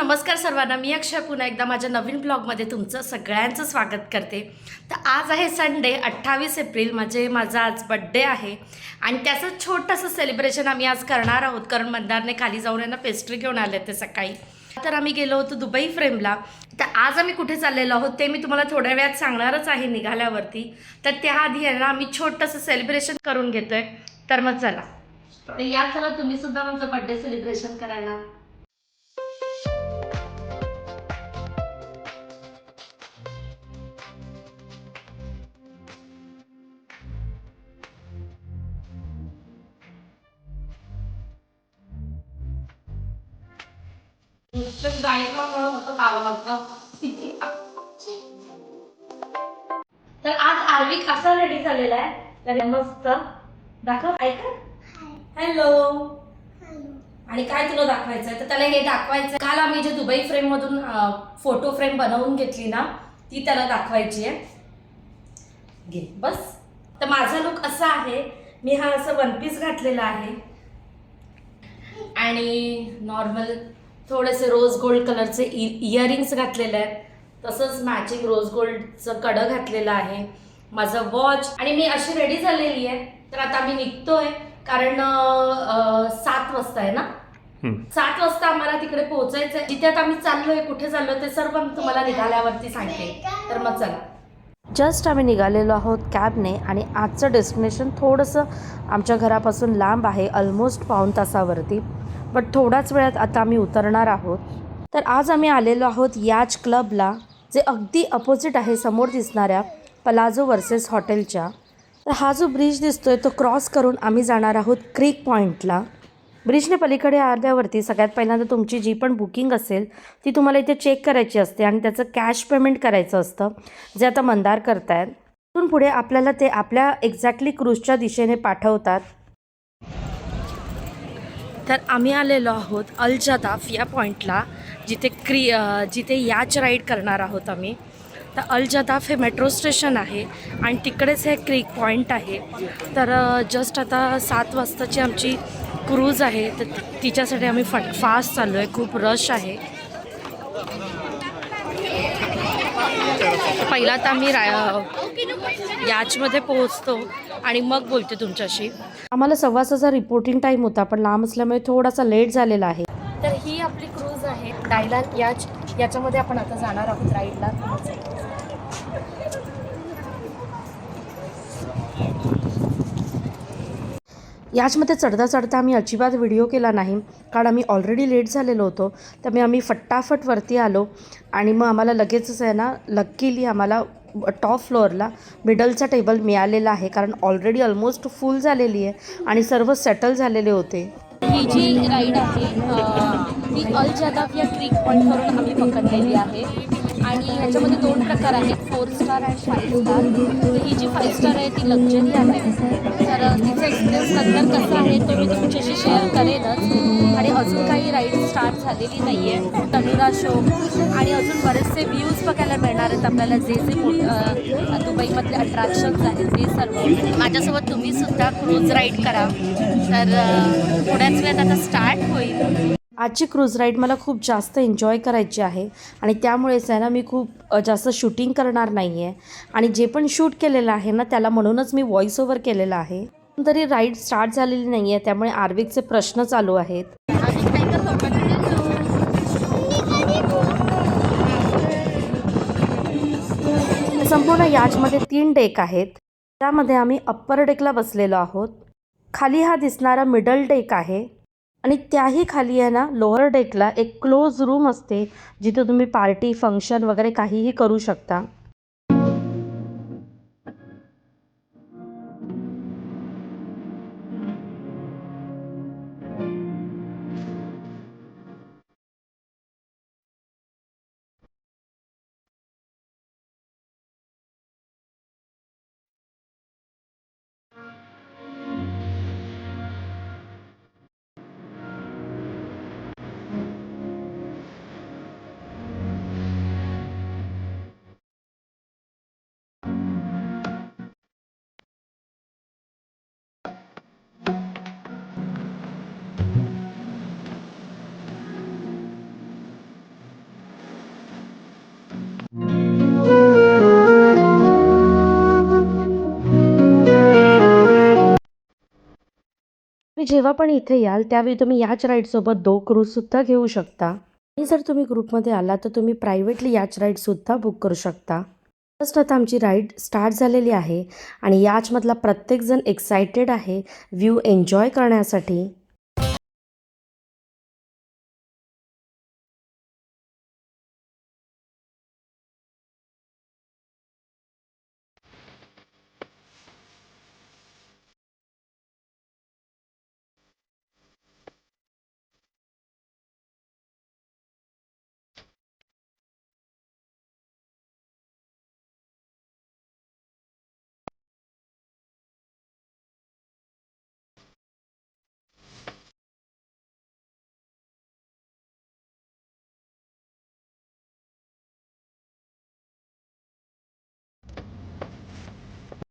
नमस्कार सर्वांना. मी अक्षय पुन्हा एकदा माझ्या नवीन ब्लॉगमध्ये तुमचं सगळ्यांचं स्वागत करते. तर आज आहे संडे 28 एप्रिल, माझा आज बड्डे आहे आणि त्याचं छोटंसं सेलिब्रेशन आम्ही आज करणार आहोत. कारण मंदारने खाली जाऊन यांना पेस्ट्री घेऊन आले ते सकाळी. तर आम्ही गेलो होतो दुबई फ्रेमला. तर आज आम्ही कुठे चाललेलो आहोत ते मी तुम्हाला थोड्या वेळात सांगणारच आहे निघाल्यावरती. तर त्याआधी आहे ना आम्ही छोटंसं सेलिब्रेशन करून घेतोय. तर मग चला, तर या चला तुम्ही सुद्धा माझं बड्डे सेलिब्रेशन करायला. तर आज आर्विक असा रेडी झालेला आहे. तर मस्त दाखव. ऐक, हॅलो. आणि काय तुला दाखवायचं तर त्याला हे दाखवायचं. काल आम्ही जे दुबई फ्रेम मधून फोटो फ्रेम बनवून घेतली ना, ती त्याला दाखवायची आहे. घे बस. तर माझा लुक असा आहे. मी हा असं वन पीस घातलेला आहे आणि नॉर्मल थोडेसे रोज गोल्ड कलरचे इयरिंग्स घातलेले आहेत. तसंच मॅचिंग रोज गोल्डचं कडं घातलेलं आहे. माझं वॉच आणि मी अशी रेडी झालेली आहे. तर आता मी निघतोय कारण 7 वाजता आहे ना. 7 वाजता आम्हाला तिकडे पोहोचायचं आहे. जिथे आता आम्ही चाललोय, कुठे चाललोय ते सर्व मी तुम्हाला निघाल्यावरती सांगते. तर मग चला. जस्ट आम्ही निघालेलो आहोत कॅबने आणि आजचं डेस्टिनेशन थोडंसं आमच्या घरापासून लांब आहे, ऑलमोस्ट पाऊण तासावरती. बट थोड्याच वेळात आता आम्ही उतरणार आहोत. तर आज आम्ही आलेलो आहोत याच क्लबला, जे अगदी अपोजिट आहे समोर दिसणाऱ्या पलाझो वर्सेस हॉटेलच्या. तर हा जो ब्रिज दिसतोय तो क्रॉस करून आम्ही जाणार आहोत क्रीक पॉईंटला. ब्रिजने पलीकडे आल्यावरती सगळ्यात पहिल्यांदा तुमची जी पण बुकिंग असेल ती तुम्हाला इथे चेक करायची असते आणि त्याचं कॅश पेमेंट करायचं असतं, जे आता मंदार करतायत. तिथून पुढे आपल्याला ते आपल्या एक्झॅक्टली क्रूजच्या दिशेने पाठवतात. तर आम्ही आलेलो आहोत अल जदाफ या पॉईंटला, जिथे याच राईड करणार आहोत आम्ही. तर अल जदाफ हे मेट्रो स्टेशन आहे आणि तिकडेच हे क्रीक पॉईंट आहे. तर जस्ट आता 7 वाजताची आमची क्रूज आहे. तर तिच्यासाठी आम्ही फास्ट चाललो आहे. खूप रश आहे. पहिला तर आम्ही याचमध्ये पोहोचतो आणि मग बोलते तुमच्याशी. आम्हाला 6:15 रिपोर्टिंग टाईम होता, पण लांब असल्यामुळे थोडासा लेट झालेला आहे. तर ही आपली क्रूज आहे डायलान याच्यामध्ये आपण आता जाणार आहोत राईडला. याचमध्ये चढता आम्ही अजिबात व्हिडिओ केला नाही, कारण आम्ही ऑलरेडी लेट झालेलो होतो. त्यामुळे आम्ही फटाफट वरती आलो आणि मग आम्हाला लगेचच आहे ना, लकीली आम्हाला टॉप फ्लोअरला मिडलचा टेबल मिळालेला आहे, कारण ऑलरेडी ऑलमोस्ट फुल झालेली आहे आणि सर्व सेटल झालेले होते. ही जी राईड आहे ती अल जदाफ या क्रीक पॉईंटवरून आम्ही पकडलेली आहे आणि ह्याच्यामध्ये 2 प्रकार आहेत, 4 स्टार आणि 5 स्टार. ही जी 5 स्टार आहे ती लक्झरी आहे. तर तिचा एक्सपिरियन्स नंतर कसा आहे तो मी तुमच्याशी शेअर करेनच. आणि अजून काही राईड स्टार्ट झालेली नाही आहे. तनुरा शो आणि अजून बरेचसे व्ह्यूज बघायला मिळणार आहेत आपल्याला, जे दुबईमधले अट्रॅक्शन्स आहेत ते सर्व. माझ्यासोबत तुम्ही सुद्धा क्रूज राईड करा. तर थोड्याच वेळात आता स्टार्ट होईल. आजची क्रूज राईड मला खूप जास्त एन्जॉय करायची आहे आणि त्यामुळेच आहे ना, मी खूप जास्त शूटिंग करणार नाही आहे आणि जे पण शूट केलेलं आहे ना त्याला म्हणूनच मी व्हॉइस ओव्हर केलेला आहे. तरी राईड स्टार्ट झालेली नाही आहे, त्यामुळे आर्विकचे प्रश्न चालू आहेत. संपूर्ण याचमध्ये 3 डेक आहेत. त्यामध्ये आम्ही अप्पर डेकला बसलेलो आहोत. खाली हा दिसणारा मिडल डेक आहे आणि त्याही खाली आहे ना लोअर डेकला एक क्लोज रूम असते, जिथे तुम्ही पार्टी फंक्शन वगैरे काहीही करू शकता. जेव्हा पण इथे याल त्यावेळी तुम्ही याच राईडसोबत 2 क्रूजसुद्धा घेऊ शकता आणि जर तुम्ही ग्रुपमध्ये आला तर तुम्ही प्रायव्हेटली याच राईडसुद्धा बुक करू शकता. जस्ट आता आमची राईड स्टार्ट झालेली आहे आणि याचमधला प्रत्येकजण एक्सायटेड आहे व्ह्यू एन्जॉय करण्यासाठी.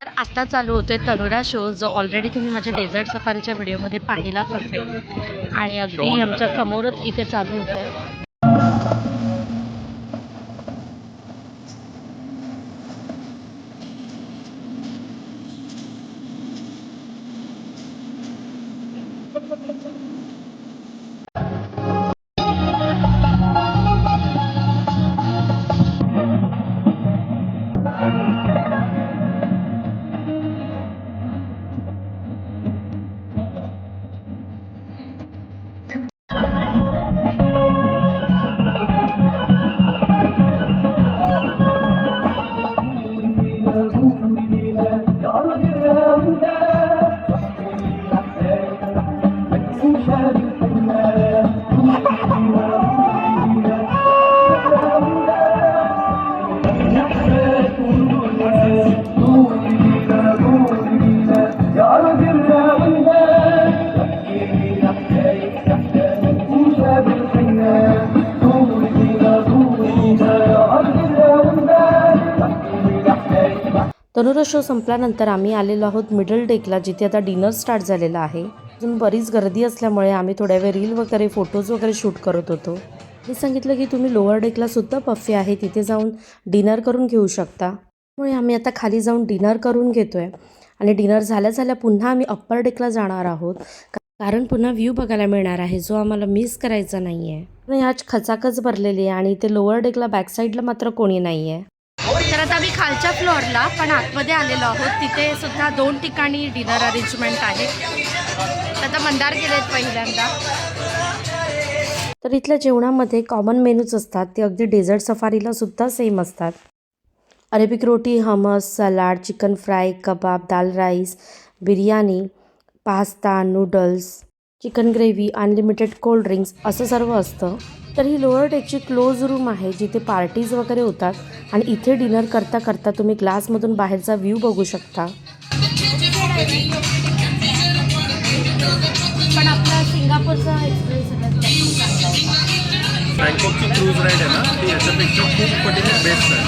तर आता चालू होतोय तनुरा शो, जो ऑलरेडी तुम्ही माझ्या डेझर्ट सफारीच्या व्हिडिओमध्ये पाहिलाच असेल आणि अगदी आमच्या समोरच इथे चालू होतोय. तनुरा शो संपल्यानंतर आम्ही आलेलो आहोत मिडल डेकला, जिथे आता डिनर स्टार्ट झालेला आहे. अजून बरीच गर्दी असल्यामुळे आम्ही थोड्या वेळ रील वगैरे फोटोज वगैरे शूट करत होतो. मी सांगितलं की तुम्ही लोअर डेकला सुद्धा बफे आहे, तिथे जाऊन डिनर करून घेऊ शकता. त्यामुळे आम्ही आता खाली जाऊन डिनर करून घेतोय आणि डिनर झाल्या पुन्हा आम्ही अप्पर डेकला जाणार आहोत, कारण पुन्हा व्ह्यू बघायला मिळणार आहे, जो आम्हाला मिस करायचा नाही आहे. आज खचाखच भरलेली आहे आणि ते लोअर डेकला बॅक साईडला मात्र कोणी नाही आहे. तर आता आम्ही खालच्या फ्लोअरला पण आतमध्ये आलेलो आहोत. तिथे सुद्धा 2 ठिकाणी डिनर अरेंजमेंट आहे. आता मंदार गेलेत पहिल्यांदा. तर इथल्या जेवणामध्ये कॉमन मेनूज असतात, ते अगदी डेझर्ट सफारीला सुद्धा सेम असतात. अरेबिक रोटी, हमस, सलाड, चिकन फ्राय, कबाब, दाल rice, biryani, pasta, noodles, chicken gravy, unlimited cold drinks असं सर्व असतं. तर ही लोअर डेकची क्लोज रूम आहे, जिथे पार्टीज वगैरे होतात आणि इथे डिनर करता करता तुम्ही ग्लासमधून बाहेरचा व्ह्यू बघू शकता. पण आपला सिंगापूरचा एक्सपिरियन्स बँकॉकची क्रूज राईड आहे ना, ती याच्यापेक्षा खूप पटीने बेस्ट आहे.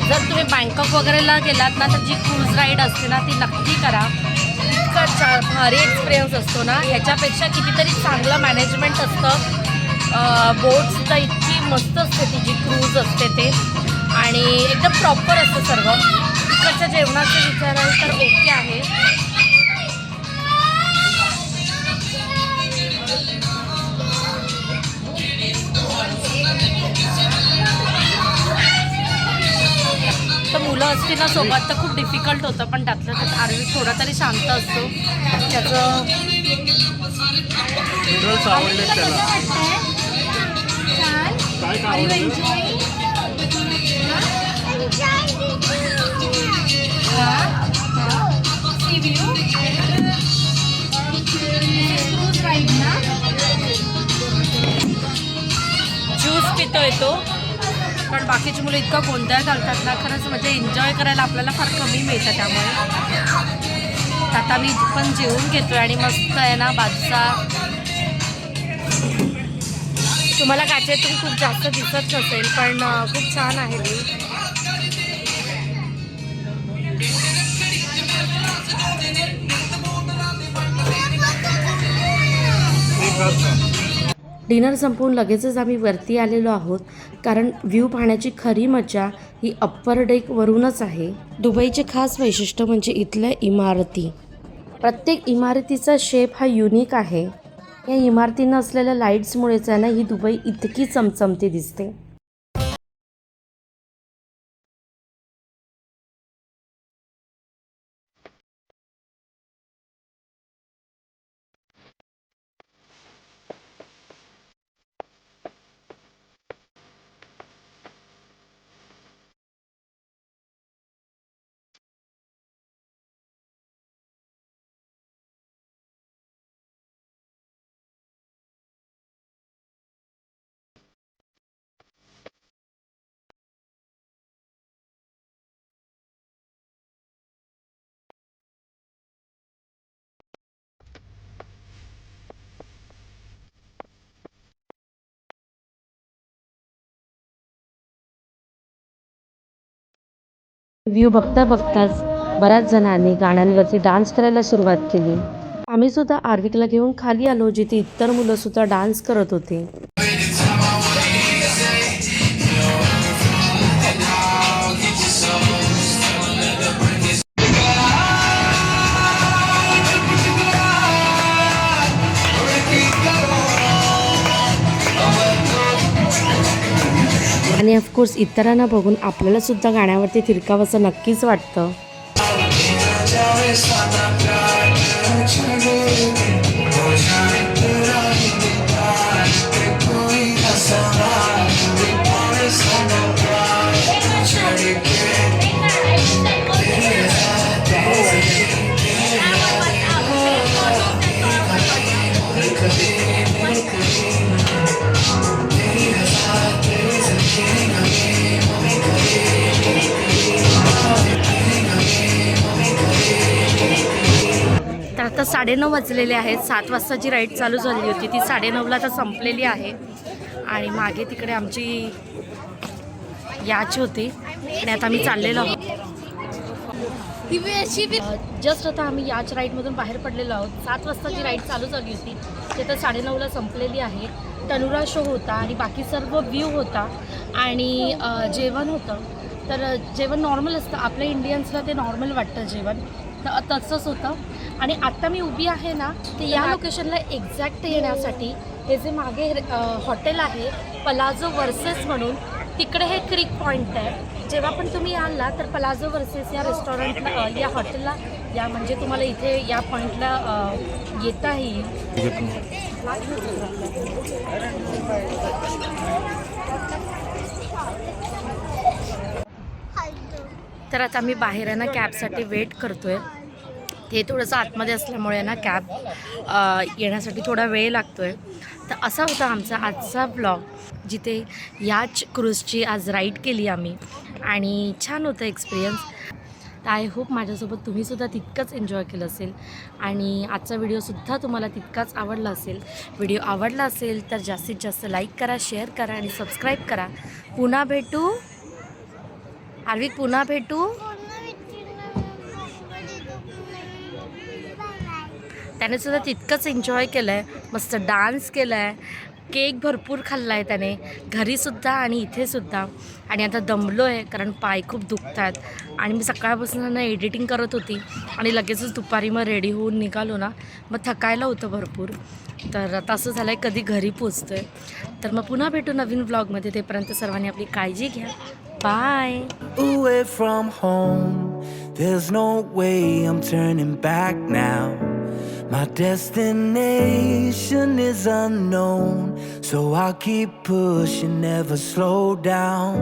जर तुम्ही बँकॉक वगैरेला गेलात ना, तर जी क्रूज राईड असते ना, ती नक्की करा. इतका भारी एक्सपिरियन्स असतो ना, ह्याच्यापेक्षा कितीतरी चांगलं मॅनेजमेंट असतं. बोटसुद्धा इतकी मस्त असते ती जी क्रूज असते ते, आणि एकदम प्रॉपर असतं सर्व. इकडच्या जेवणाचं विचाराल तर ओके आहे. तर मुलं असती ना सोबत तर खूप डिफिकल्ट होतं, पण त्यातलं त्यात आरवी थोडा तरी शांत असतो. त्याचं नूडल्स आवडले त्याला. ज्यूस पितोय तो, पण बाकीची मुलं इतका गोंधळ घालतात ना, खरंच म्हणजे एन्जॉय करायला आपल्याला फार कमी मिळतं. त्यामुळे आता मी पण जेवून घेतोय आणि मस्त आहे ना बाजूचा. तुम्हाला काचेतून खूप जास्त दिसत नसेल, पण खूप छान आहे व्ह्यू. डिनर संपवून लगेचच आम्ही वरती आलेलो आहोत, कारण व्ह्यू पाहण्याची खरी मजा ही अप्पर डेकवरूनच आहे. दुबईचे खास वैशिष्ट्य म्हणजे इथल्या इमारती. प्रत्येक इमारतीचा शेप हा युनिक आहे. या इमारतींना असलेल्या लाईट्समुळेच आहे ना ही दुबई इतकी चमचमती दिसते. व्ह्यू बघता बघताच बऱ्याच जणांनी गाण्यांवरती डान्स करायला सुरुवात केली. आम्ही सुद्धा आर्विकला घेऊन खाली आलो, जिथे इतर मुलं सुद्धा डान्स करत होते. आणि ऑफकोर्स इतरांना बघून आपल्याला सुद्धा गाण्यावरती थिरकावंसं नक्कीच वाटतं. तर आता 9:30 वाजलेले आहेत. 7 वाजता जी राईड चालू झाली होती ती 9:30ला आता संपलेली आहे. आणि मागे तिकडे आमची याच होती आणि आता आम्ही चाललेलो आहोत. जस्ट आता आम्ही याच राईडमधून बाहेर पडलेलो आहोत. 7 वाजता जी राईड चालू झाली होती ते तर 9:30ला संपलेली आहे. तनुरा शो होता आणि बाकी सर्व व्ह्यू होता आणि जेवण होतं. तर जेवण नॉर्मल असतं, आपल्या इंडियन्सला ते नॉर्मल वाटतं जेवण, तर तसंच होतं. आणि आत्ता मी उभी आहे ना, ते या लोकेशनला एक्झॅक्ट येण्यासाठी हे जे मागे हॉटेल आहे पलाझो वर्सेस म्हणून, तिकडे हे क्रिक पॉईंट आहे. जेव्हा पण तुम्ही याल ना तर पलाझो वर्सेस या रेस्टॉरंटला या हॉटेलला या, म्हणजे तुम्हाला इथे या पॉईंटला येता येईल. तर आता मी बाहेर आहे ना कॅबसाठी वेट करतोय. ते थोडंसं आतमध्ये असल्यामुळे ना कॅब येण्यासाठी थोडा वेळ लागतो आहे. तर असा होता आमचा आजचा ब्लॉग, जिथे याच क्रूजची आज राईड केली आम्ही आणि छान होतं एक्सपिरियन्स. तर आय होप माझ्यासोबत तुम्हीसुद्धा तितकंच एन्जॉय केलं असेल आणि आजचा व्हिडिओसुद्धा तुम्हाला तितकाच आवडला असेल. व्हिडिओ आवडला असेल तर जास्तीत जास्त लाईक करा, शेअर करा आणि सबस्क्राईब करा. पुन्हा भेटू आर्विक, पुन्हा भेटू. त्याने सुद्धा तितकंच एन्जॉय केलं आहे, मस्त डान्स केला आहे, केक भरपूर खाल्ला आहे त्याने घरीसुद्धा आणि इथेसुद्धा. आणि आता दमलो आहे कारण पाय खूप दुखतात आणि मी सकाळपासून ना एडिटिंग करत होती आणि लगेचच दुपारी मग रेडी होऊन निघालो ना, मग थकायला होतं भरपूर. तर आता असं झालं आहे कधी घरी पोचतो आहे. तर मग पुन्हा भेटू नवीन व्लॉगमध्ये. तेपर्यंत सर्वांनी आपली काळजी घ्या. Bye. Away from home, there's no way I'm turning back now. My destination is unknown, so I'll keep pushing, never slow down.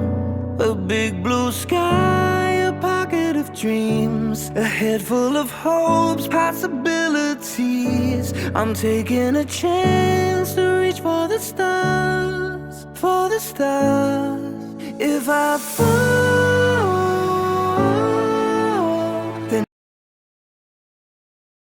A big blue sky, a pocket of dreams, a head full of hopes, possibilities. I'm taking a chance to reach for the stars, for the stars. If I fall